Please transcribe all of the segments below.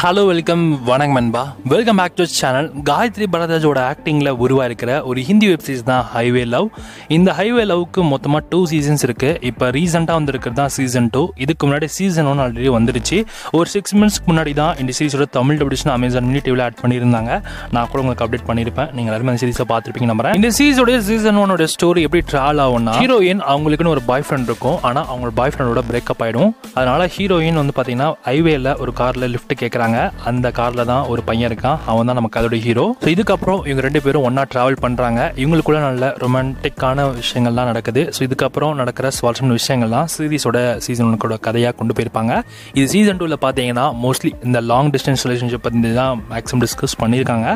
Hello welcome வணக்கம் நண்பா. Welcome back to channel. Gayatri பரத்வாஜோட ஆக்டிங்கில் உருவாயிருக்கிற ஒரு ஹிந்தி வெப் சீரிஸ் தான் ஹைவே லவ். இந்த ஹைவே லவ்க்கு மொத்தமாக 2 சீசன்ஸ் இருக்குது. இப்போ ரீசெண்டாக வந்துருக்கிறது தான் சீசன் 2. இதுக்கு முன்னாடி சீசன் 1 ஆல்ரெடி வந்துருச்சு. ஒரு 6 மந்த்ஸ்க்கு முன்னாடி தான் இந்த சீரிஸோட தமிழ் டபிள்யூஷன் அமேசான் மினி டிவியில் ஆட் பண்ணியிருந்தாங்க. நான் கூட உங்களுக்கு அப்டேட் பண்ணியிருப்பேன். நீங்கள் எல்லாருமே அந்த சீரிஸை பார்த்துருப்பீங்க நம்புறேன். இந்த சீரிஸோட சீசன் 1 ஸ்டோரி எப்படி ட்ராவல் ஆகும்னா, ஹீரோயின் அவங்களுக்குன்னு ஒரு பாய் ஃப்ரெண்ட் இருக்கும். ஆனால் அவங்க பாய் ஃப்ரெண்டோட பிரேக்கப் ஆகிடும். அதனால ஹீரோயின் வந்து பார்த்தீங்கன்னா ஹைவேல ஒரு காரில் லிஃப்ட் கேட்குறாங்க. அந்த கார்ல தான் ஒரு பையன் இருக்கான். அவன் தான் நமக்கு அதோட ஹீரோ. ஸோ இதுக்கப்புறம் இவங்க 2 பேரும் ஒன்னா டிராவல் பண்றாங்க. இவங்களுக்குள்ள நல்ல ரொமான்டிக்கான விஷயங்கள்லாம் நடக்குது. ஸோ இதுக்கப்புறம் நடக்கிற சுவாரஸ்யமான விஷயங்கள்லாம் சீரிஸோட சீசன் 1 கதையாக கொண்டு போயிருப்பாங்க. இது சீசன் 2ல பார்த்தீங்கன்னா மோஸ்ட்லி இந்த லாங் டிஸ்டன்ஸ் ரிலேஷன்ஷிப் பற்றி தான் மேக்ஸிமம் டிஸ்கஸ் பண்ணியிருக்காங்க.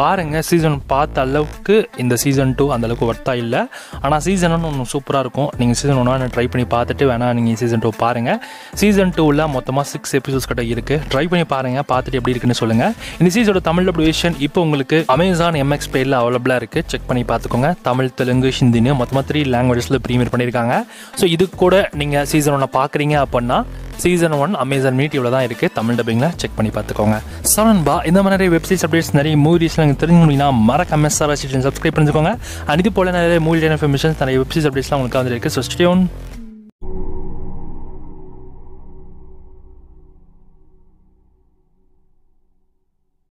பாருங்க, சீசன் பார்த்த அளவுக்கு இந்த சீசன் 2 அந்த அளவுக்கு ஒர்த்தா இல்லை. ஆனால் சீசன் 1 ஒன்று சூப்பராக இருக்கும். நீங்கள் சீசன் 1 ட்ரை பண்ணி பார்த்துட்டு வேணா நீங்கள் சீசன் 2 பாருங்க. சீசன் 2ல மொத்தமாக 6 எபிசோட்ஸ் கிட்ட இருக்கு. ட்ரை பண்ணி பாருங்க, பார்த்துட்டு எப்படி இருக்குன்னு சொல்லுங்க. இந்த சீரிஸோட தமிழ் டபிள்யூஷன் இப்போ உங்களுக்கு அமேசான் MX Playல அவைலபிளா இருக்கு. செக் பண்ணி பார்த்துக்கோங்க. தமிழ், தெலுங்கு, ஹிந்தின்னு மொத்தமாக 3 லாங்குவேஜஸ்ல ப்ரீமியர் பண்ணியிருக்காங்க. ஸோ இது கூட நீங்க சீசன் 1 பார்க்குறீங்க அப்படின்னா சீசன் 1 அமேசான் மினி டிவியில் தான் இருக்குது. தமிழ் டப்பிங்கில் செக் பண்ணி பார்த்துக்கோங்க. சரண்பா, இந்த மாதிரி நிறைய வெப்சைட்ஸ் அப்டேட்ஸ் நிறைய மூவிஸ்லாம் எனக்கு தெரிஞ்சுக்கணும்னா மறக்காம சப்ஸ்கிரைப் பண்ணிக்கோங்க. அண்ட் இது போல நிறைய மூவி இன்ஃபர்மேஷன்ஸ் நிறைய வெப்சைட்ஸ் அப்டேட்ஸ்லாம் உங்களுக்கு வந்துருக்கு. So stay on.